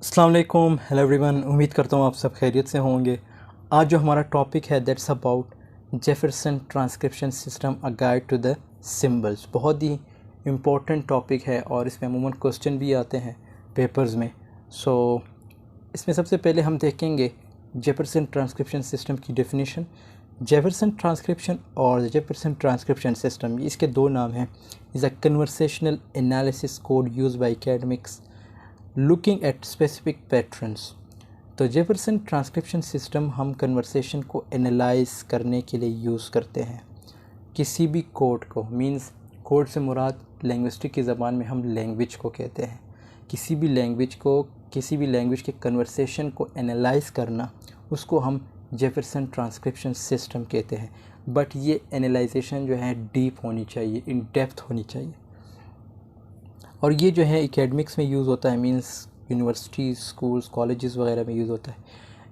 अस्सलाम वालेकुम, hello everyone. उम्मीद करता हूँ आप सब खैरियत से होंगे। आज जो हमारा टॉपिक है that's about Jefferson transcription system a guide to the symbols. बहुत ही इम्पोर्टेंट टॉपिक है और इसमें अमूमन क्वेश्चन भी आते हैं पेपर्स में। इसमें सबसे पहले हम देखेंगे जेफरसन ट्रांसक्रिप्शन सिस्टम की डेफिनेशन। जेफरसन ट्रांसक्रिप्शन और जेफरसन ट्रांसक्रिप्शन सिस्टम, इसके दो नाम हैं। Is a conversational analysis code use by academics looking at specific patterns. तो जेफरसन ट्रांसक्रिप्शन सिस्टम हम कन्वर्सेशन को एनालाइज करने के लिए यूज़ करते हैं। किसी भी कोड को, मींस कोड से मुराद लैंग्विस्टिक की ज़बान में हम लैंग्वेज को कहते हैं। किसी भी लैंग्वेज के कन्वर्सेशन को एनालाइज करना, उसको हम जेफरसन ट्रांसक्रिप्शन सिस्टम कहते हैं। बट ये एनालाइजेशन जो है डीप होनी चाहिए, इन डेप्थ होनी चाहिए। और ये जो है एकेडमिक्स में यूज़ होता है, मींस यूनिवर्सिटीज़, स्कूल्स, कॉलेजेस वगैरह में यूज़ होता है।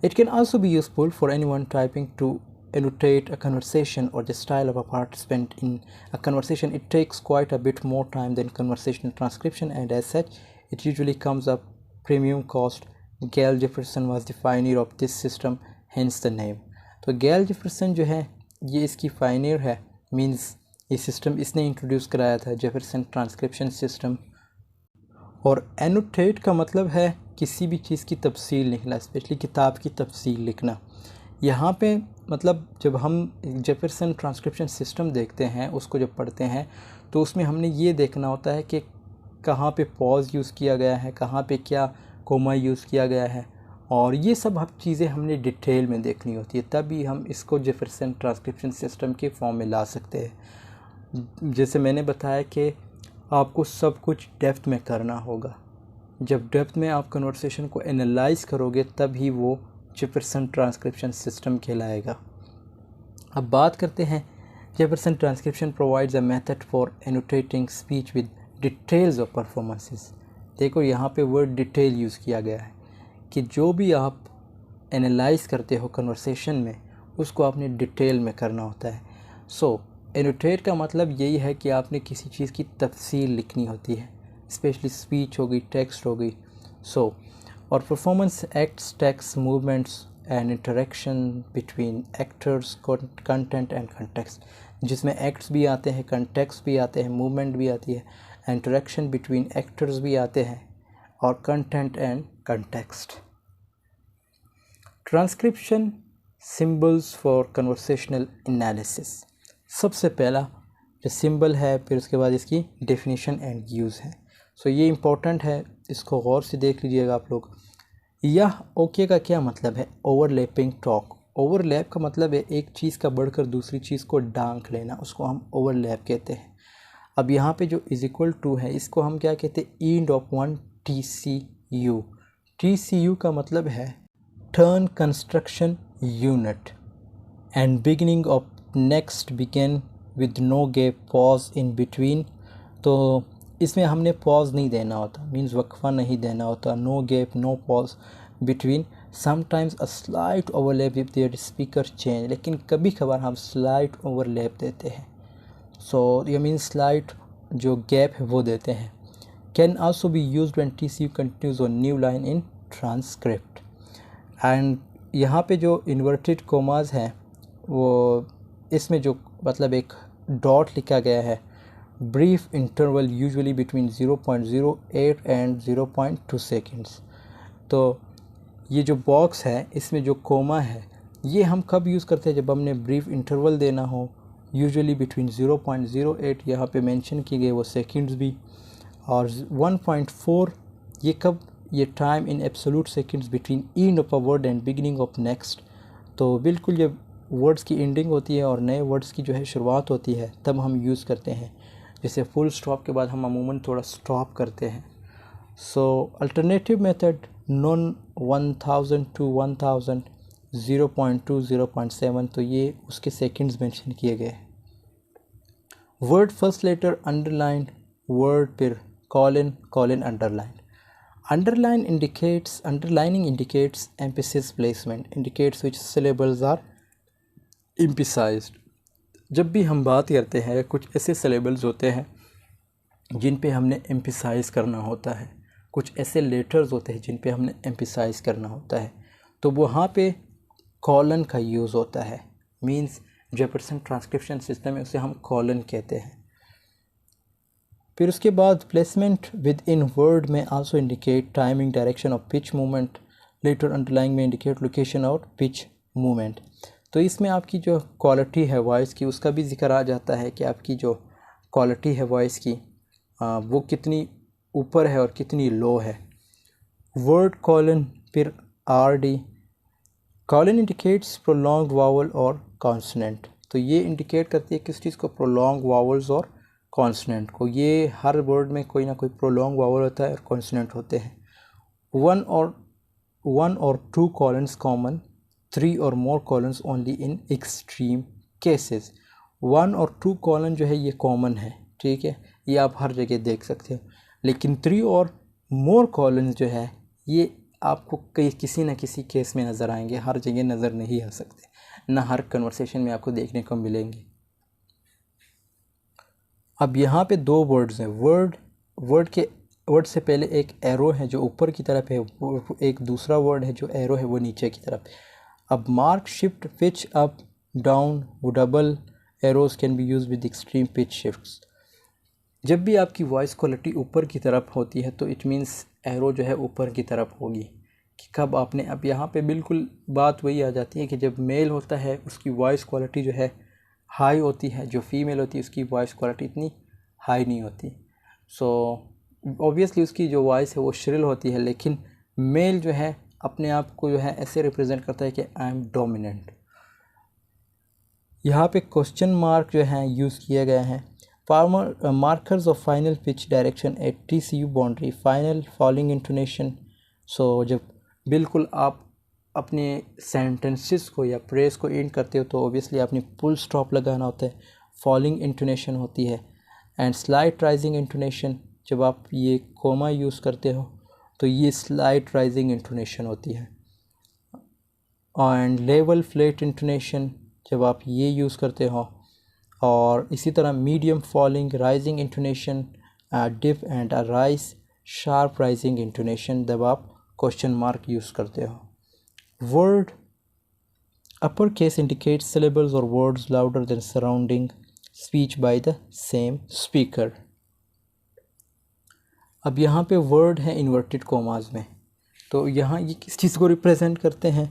It can also be useful for anyone typing to annotate a conversation or the style of a participant in a conversation. It takes quite a bit more time than conversational transcription, and as such it usually comes up premium cost. Gail Jefferson was the pioneer of this system, hence the name. तो गैल Jefferson जो है ये इसकी Pioneer है, means ये system इसने introduce कराया था, जेफरसन ट्रांसक्रिप्शन सिस्टम। और एनोटेट का मतलब है किसी भी चीज़ की तफसील लिखना, स्पेशली किताब की तफसील लिखना। यहाँ पे मतलब जब हम जेफरसन ट्रांसक्रिप्शन सिस्टम देखते हैं, उसको जब पढ़ते हैं, तो उसमें हमने ये देखना होता है कि कहाँ पे पॉज यूज़ किया गया है, कहाँ पे क्या कोमा यूज़ किया गया है, और ये सब चीज़ें हमने डिटेल में देखनी होती है, तभी हम इसको जेफरसन ट्रांसक्रिप्शन सिस्टम के फॉर्म में ला सकते हैं। जैसे मैंने बताया कि आपको सब कुछ डेप्थ में करना होगा। जब डेप्थ में आप कन्वर्सेशन को एनालाइज करोगे तभी वो जेफरसन ट्रांसक्रिप्शन सिस्टम कहलाएगा। अब बात करते हैं, Jefferson transcription provides a method for annotating speech with details of performances. देखो यहाँ पे वर्ड डिटेल यूज़ किया गया है कि जो भी आप एनालाइज करते हो कन्वर्सेशन में, उसको आपने डिटेल में करना होता है। एनोटेट का मतलब यही है कि आपने किसी चीज़ की तफसील लिखनी होती है, स्पेशली स्पीच हो गई, टेक्स्ट हो गई। और performance acts, text, movements and interaction between actors, content and context, जिसमें एक्ट्स भी आते हैं, कंटेक्स्ट भी आते हैं, मूवमेंट भी आती है, इंटरेक्शन बिटवीन एक्टर्स भी आते हैं, और content and context. Transcription symbols for conversational analysis. सबसे पहला जो सिंबल है, फिर उसके बाद इसकी डेफिनेशन एंड यूज़ है। ये इम्पोर्टेंट है, इसको गौर से देख लीजिएगा आप लोग। यह ओके का क्या मतलब है? Overlapping talk. ओवरलैप का मतलब है एक चीज़ का बढ़कर दूसरी चीज़ को डांक लेना, उसको हम ओवरलैप कहते हैं। अब यहाँ पे जो इज इक्वल टू है, इसको हम क्या कहते हैं? End of one TCU। TCU का मतलब है turn construction unit, end beginning of next begin with no gap pause in between. तो इसमें हमने पॉज नहीं देना होता, मीन्स वक्फा नहीं देना होता, no gap, no pause between. Sometimes a slight overlap with their speaker change, लेकिन कभी कभार हम स्लाइट ओवरलैप देते हैं। ये मीन्स स्लाइट जो गैप है वो देते हैं। Can also be used when TCU continues on new line in transcript. And यहाँ पे जो इन्वर्टेड कोमाज हैं, वो इसमें जो मतलब एक डॉट लिखा गया है, brief interval usually between 0.08 and 0.2 seconds. तो ये जो बॉक्स है, इसमें जो कोमा है, ये हम कब यूज़ करते हैं? जब हमने ब्रीफ इंटरवल देना हो, यूजुअली बिटवीन 0.08, यहाँ पे मेंशन किए गए वो सेकेंड्स भी, और 1.4 ये कब? ये time in absolute seconds between and of a word and beginning of next. तो बिल्कुल जब वर्ड्स की एंडिंग होती है और नए वर्ड्स की जो है शुरुआत होती है, तब हम यूज़ करते हैं। जैसे फुल स्टॉप के बाद हम अमूमन थोड़ा स्टॉप करते हैं। अल्टरनेटिव मेथड नॉन 1000 to 1000, 0.2, 0.7, तो ये उसके सेकंड्स मेंशन किए गए। Word first letter underline, word फिर colon, colon underline. Underlining indicates emphasis placement, indicates which syllables are emphasized. जब भी हम बात करते हैं, कुछ ऐसे syllables होते हैं जिन पे हमने emphasize करना होता है, कुछ ऐसे लेटर्स होते हैं जिन पे हमने एम्फसाइज करना होता है, तो वहाँ पे कॉलन का यूज़ होता है। मींस जेफरसन ट्रांसक्रिप्शन सिस्टम है, उसे हम कॉलन कहते हैं। फिर उसके बाद प्लेसमेंट विद इन वर्ड में also indicate timing, direction of pitch movement, letter underlining में इंडिकेट लोकेशन और पिच मूवमेंट। तो इसमें आपकी जो क्वालिटी है वॉइस की, उसका भी जिक्र आ जाता है कि आपकी जो क्वालिटी है वॉइस की वो कितनी ऊपर है और कितनी लो है। वर्ड कॉलन, फिर R D. Colon indicates prolong vowel और कॉन्सनेंट। तो ये इंडिकेट करती है किस चीज़ को, प्रोलॉन्ग वावल्स और कॉन्सनेंट को। ये हर वर्ड में कोई ना कोई प्रोलॉन्ग वावल होता है और कॉन्सनेंट होते हैं। वन और टू कॉलन्स कॉमन, 3 और more colons only in extreme cases. 1 और 2 कॉलन जो है ये कॉमन है, ठीक है, ये आप हर जगह देख सकते हो। लेकिन 3 और मोर कॉलन्स जो है ये आपको किसी न किसी केस में नज़र आएंगे, हर जगह नज़र नहीं आ सकते, ना हर कन्वर्सेशन में आपको देखने को मिलेंगे। अब यहाँ पे 2 वर्ड्स हैं। वर्ड से पहले एक एरो है जो ऊपर की तरफ है, एक दूसरा वर्ड है जो एरो है वो नीचे की तरफ। अब mark, shift, pitch up, down, वो double arrows can be use with extreme pitch shifts. जब भी आपकी वॉइस क्वालिटी ऊपर की तरफ होती है तो इट मीन्स एरो जो है ऊपर की तरफ होगी। कि कब आपने, अब यहाँ पे बिल्कुल बात वही आ जाती है कि जब मेल होता है उसकी वॉइस क्वालिटी जो है हाई होती है, जो फीमेल होती है उसकी वॉइस क्वालिटी इतनी हाई नहीं होती। सो ऑब्वियसली उसकी जो वॉइस है वो श्रिल होती है, लेकिन मेल जो है अपने आप को जो है ऐसे रिप्रेजेंट करता है कि आई एम डोमिनेंट। यहाँ पे क्वेश्चन मार्क जो है यूज़ किए गए हैं। Markers of final pitch direction at TCU boundary, final falling intonation. So जब बिल्कुल आप अपने सेंटेंसेस को या प्रेस को एंड करते हो तो ऑब्वियसली आपने फुल स्टॉप लगाना होता है, फॉलिंग इंटोनेशन होती है। एंड स्लाइट राइजिंग इंटोनेशन, जब आप ये कोमा यूज़ करते हो तो ये स्लाइट राइजिंग इंटोनेशन होती है। एंड लेवल फ्लैट इंटोनेशन जब आप ये यूज़ करते हो, और इसी तरह medium falling rising intonation, dip and rise, sharp rising intonation जब आप क्वेश्चन मार्क यूज़ करते हो। Word upper case indicates syllables और words louder than surrounding speech by the same speaker. अब यहाँ पे वर्ड है इन्वर्टेड कोमास में, तो यहाँ ये किस चीज़ को रिप्रेजेंट करते हैं,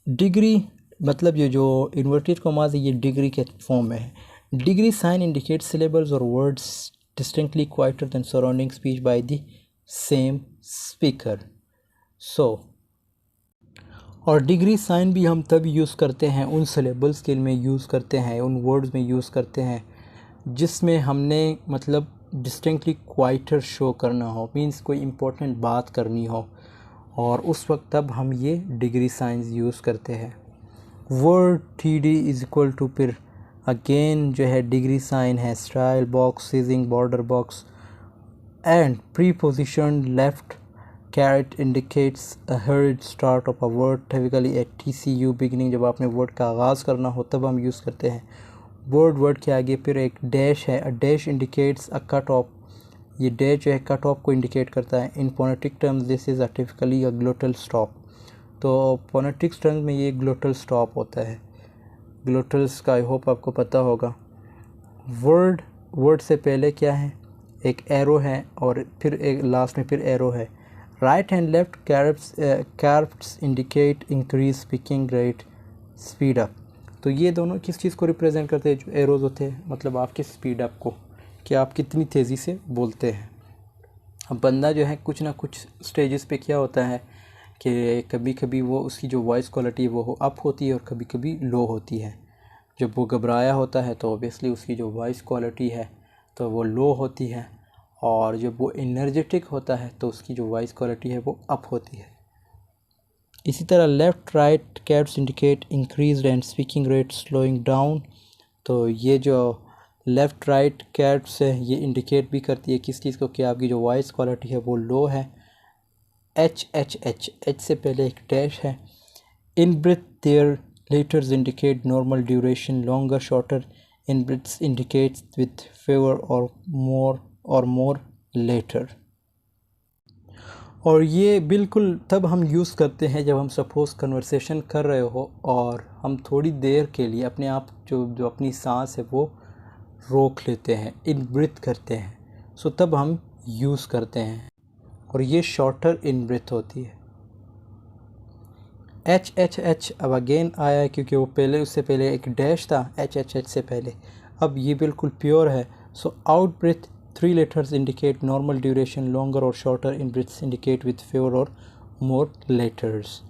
डिग्री, मतलब ये जो इन्वर्टेड कोमास है ये डिग्री के फॉर्म में है। डिग्री साइन इंडिकेट सिलेबल्स और words distinctly quieter than surrounding speech by the same speaker. So और डिग्री साइन भी हम तब यूज़ करते हैं उन सिलेबल्स के में यूज़ करते हैं, उन वर्ड्स में यूज़ करते हैं जिसमें हमने मतलब डिस्टिंक्टली क्वाइटर शो करना हो, मींस कोई इम्पोर्टेंट बात करनी हो, और उस वक्त तब हम ये डिग्री साइंस यूज़ करते हैं। Word TD is equal to, फिर अगेन जो है डिग्री साइन है style box, ceasing, border box and preposition left caret indicates a heard start of a word typically at TCU beginning. जब आपने word का आगाज़ करना हो तब हम यूज़ करते हैं। वर्ड के आगे फिर एक डैश है, a dash indicates a cut off, ये डैश जो है कट ऑफ को इंडिकेट करता है। In phonetic terms this is a typically a glottal stop, तो फोनेटिक्स टर्म्स में ये ग्लोटल स्टॉप होता है। ग्लोटल्स का आई होप आपको पता होगा। वर्ड से पहले क्या है, एक एरो है और फिर एक लास्ट में फिर एरो है। Right and left curves indicate increase speaking rate, speed up. तो ये दोनों किस चीज़ को रिप्रेजेंट करते हैं, जो एरोज होते हैं मतलब आपके स्पीड अप को, कि आप कितनी तेज़ी से बोलते हैं। अब बंदा जो है कुछ ना कुछ स्टेजेस पे क्या होता है कि कभी कभी वो उसकी जो वॉइस क्वालिटी है वो अप होती है और कभी कभी लो होती है। जब वो घबराया होता है तो ऑब्वियसली उसकी जो वॉइस क्वालिटी है तो वो लो होती है, और जब वो एनर्जेटिक होता है तो उसकी जो वॉइस क्वालिटी है वो अप होती है। इसी तरह left right cats indicate increase and speaking rate slowing down. तो ये जो लेफ़्ट राइट कैट्स है ये इंडिकेट भी करती है किस चीज़ को, कि आपकी जो वॉइस क्वालिटी है वो लो है। एच से पहले एक डैश है। In breath their letters indicate normal duration, longer shorter in breaths indicates with fewer और मोर लेटर। और ये बिल्कुल तब हम यूज़ करते हैं जब हम सपोज़ कन्वर्सेशन कर रहे हो और हम थोड़ी देर के लिए अपने आप जो अपनी सांस है वो रोक लेते हैं, इन ब्रीथ करते हैं, सो तब हम यूज़ करते हैं और ये शॉर्टर इन ब्रीथ होती है। एच एच एच अब अगेन आया है क्योंकि वो पहले उससे पहले एक डैश था एच एच एच से पहले, अब ये बिल्कुल प्योर है। So out breath 3 letters indicate normal duration, longer or shorter in breaths indicate with 4 or more letters.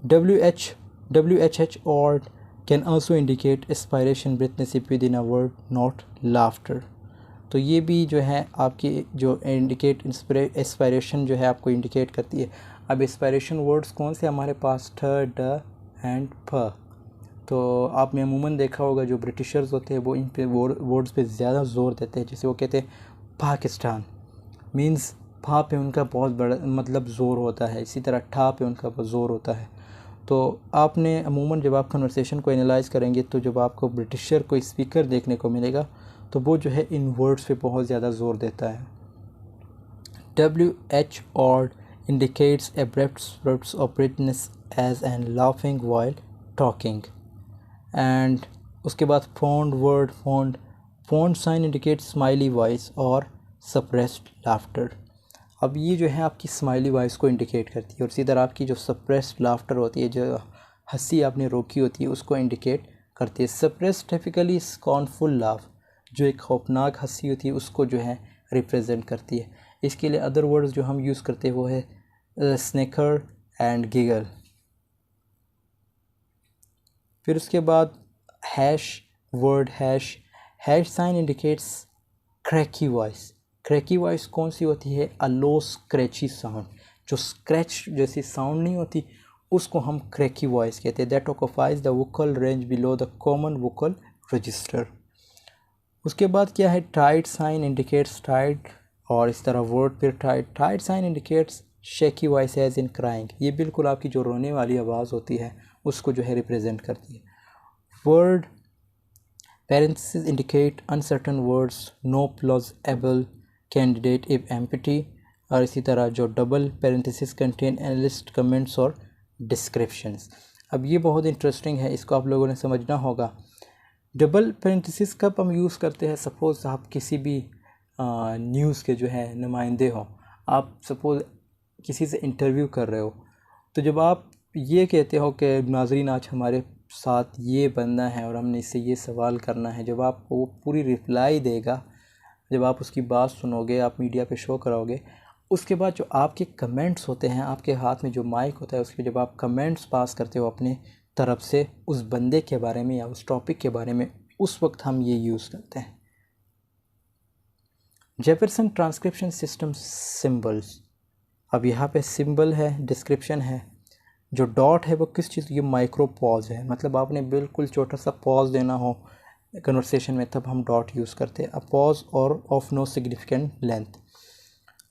WHH or can also indicate aspiration breathness within a word, not laughter. तो ये भी जो है आपकी जो इंडिकेट एस्पायरेशन जो है आपको इंडिकेट करती है। अब एस्पायरेशन वर्ड्स कौन से हमारे पास, ठ, ड एंड फ। तो आपने अमूमन देखा होगा जो ब्रिटिशर्स होते हैं वो इन पे वर्ड्स पे ज़्यादा ज़ोर देते हैं। जैसे वो कहते हैं पाकिस्तान, मींस फा पे उनका बहुत बड़ा मतलब ज़ोर होता है, इसी तरह ठा पे उनका ज़ोर होता है। तो आपने अमूमन जब आप कन्वर्सेशन को एनालाइज करेंगे तो जब आपको ब्रिटिशर कोई स्पीकर देखने को मिलेगा तो वो जो है इन वर्ड्स पे बहुत ज़्यादा ज़ोर देता है। WH or indicates abrupt spurts of breathness as and laughing while talking. And उसके बाद pound sign indicate smiley voice और सप्रेस्ड लाफ्टर। अब ये जो है आपकी स्माइली वॉइस को इंडिकेट करती है और इसी तरह आपकी जो सप्रेस्ड लाफ्टर होती है, जो हंसी आपने रोकी होती है, उसको इंडिकेट करती है। सप्रेस्ड टिपिकली स्कॉर्नफुल लाफ, जो एक खौफनाक हंसी होती है उसको जो है रिप्रेजेंट करती है। इसके लिए अदर वर्ड्स जो हम यूज़ करते हैं वो है स्नेकर एंड गिगल। फिर उसके बाद hash sign indicates creaky voice. Creaky voice कौन सी होती है, अ लो स्क्रैची साउंड, जो स्क्रैच जैसी साउंड नहीं होती उसको हम क्रैकी वॉइस कहते हैं। That occupies the vocal range below the common vocal register. उसके बाद क्या है, टाइट साइन इंडिकेट्स टाइट, और इस तरह वर्ड फिर टाइट sign indicates shaky voice as in crying. ये बिल्कुल आपकी जो रोने वाली आवाज़ होती है उसको जो है रिप्रेजेंट करती है। Word parentheses indicate uncertain words, no plausible candidate if empty, और इसी तरह जो double parentheses contain analyst comments और descriptions। अब ये बहुत इंटरेस्टिंग है, इसको आप लोगों ने समझना होगा। डबल parentheses कब हम यूज़ करते हैं, सपोज़ आप किसी भी न्यूज़ के जो है नुमाइंदे हो, आप सपोज़ किसी से इंटरव्यू कर रहे हो, तो जब आप ये कहते हो कि नाज़रीन आज हमारे साथ ये बंदा है और हमने इससे ये सवाल करना है, जब आपको वो पूरी रिप्लाई देगा, जब आप उसकी बात सुनोगे, आप मीडिया पे शो कराओगे, उसके बाद जो आपके कमेंट्स होते हैं, आपके हाथ में जो माइक होता है उसके जब आप कमेंट्स पास करते हो अपने तरफ से उस बंदे के बारे में या उस टॉपिक के बारे में, उस वक्त हम ये यूज़ करते हैं। Jefferson transcription system symbols. अब यहाँ पे सिंबल है, डिस्क्रिप्शन है। जो डॉट है वो किस चीज़, ये माइक्रो पॉज है, मतलब आपने बिल्कुल छोटा सा पॉज देना हो कन्वर्सेशन में तब हम डॉट यूज़ करते हैं। अ पॉज और of no significant length.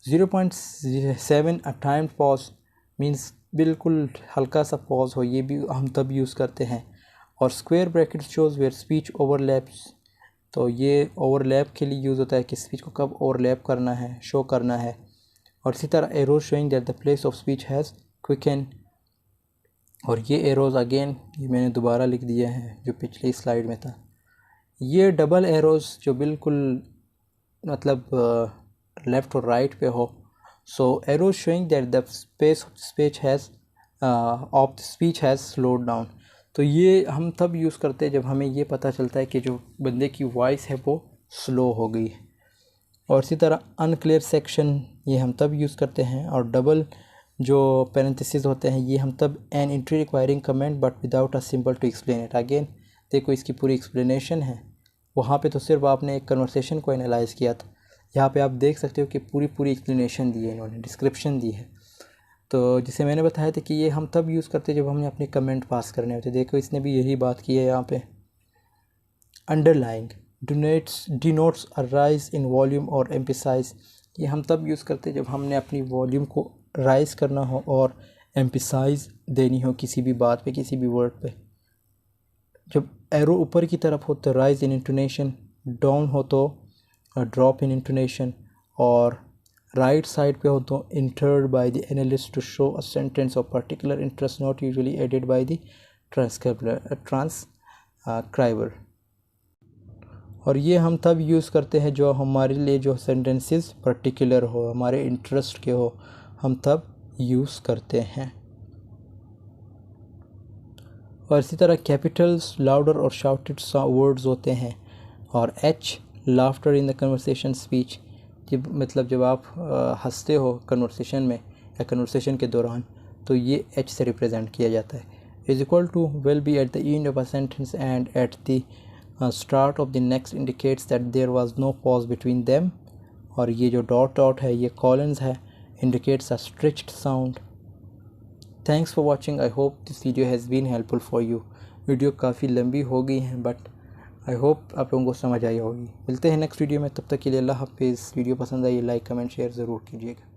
0.7 a time pause means बिल्कुल हल्का सा पॉज हो, ये भी हम तब यूज़ करते हैं। और square bracket shows where speech overlaps, तो ये ओवरलैप के लिए यूज़ होता है कि स्पीच को कब ओवरलैप करना है, शो करना है। और इसी तरह arrow showing that the place of speech has quicken, और ये एरोज़ अगेन ये मैंने दोबारा लिख दिया है जो पिछली स्लाइड में था। ये डबल एरोज़ जो बिल्कुल मतलब लेफ़्ट और राइट पे हो, so arrow showing that the space of speech has slowed down. तो ये हम तब यूज़ करते हैं जब हमें ये पता चलता है कि जो बंदे की वॉइस है वो स्लो हो गई है। और इसी तरह अनक्लियर सेक्शन ये हम तब यूज़ करते हैं। और डबल जो पैरेंथेसिस होते हैं ये हम तब an entry requiring comment but without a symbol to explain it. Again देखो इसकी पूरी एक्सप्लेनेशन है, वहाँ पे तो सिर्फ आपने एक कन्वर्सेशन को एनालाइज किया था, यहाँ पे आप देख सकते हो कि पूरी एक्सप्लेनेशन दी है इन्होंने, डिस्क्रिप्शन दी है। तो जिसे मैंने बताया था कि ये हम तब यूज़ करते जब हमने अपने कमेंट पास करने होते। देखो इसने भी यही बात की है यहाँ पे। Underlying denotes a rise in volume और एम्फसाइज, ये हम तब यूज़ करते जब हमने अपनी वॉल्यूम को राइज करना हो और एम्फसाइज देनी हो किसी भी बात पे, किसी भी वर्ड पे। जब एरो ऊपर की तरफ हो तो राइज इन इंटोनेशन, डाउन हो तो ड्रॉप इन इंटोनेशन, और राइट साइड पे हो तो entered by the analyst to show a sentence of particular interest not usually added by the transcriber. और ये हम तब यूज़ करते हैं जो हमारे लिए जो सेंटेंसेस पर्टिकुलर हो, हमारे इंटरेस्ट के हो, हम तब यूज़ करते हैं। और इसी तरह कैपिटल्स लाउडर और शाउटेड वर्ड्स होते हैं, और H laughter in the conversation speech, जब मतलब जब आप हंसते हो कन्वर्सेशन में या कन्वर्सेशन के दौरान, तो ये एच से रिप्रेजेंट किया जाता है। Is equal to will be at the end of a sentence and at the start of the next indicates that there was no pause between them. और ये जो डॉट डॉट है ये कॉलन्स है, indicates a stretched sound. Thanks for watching. I hope this video has been helpful for you. Video काफ़ी लंबी हो गई है बट आई होप आप लोगों को समझ आई होगी। मिलते हैं नेक्स्ट वीडियो में, तब तक के लिए अल्लाह हाफिज़। वीडियो पसंद आई लाइक कमेंट शेयर ज़रूर कीजिएगा।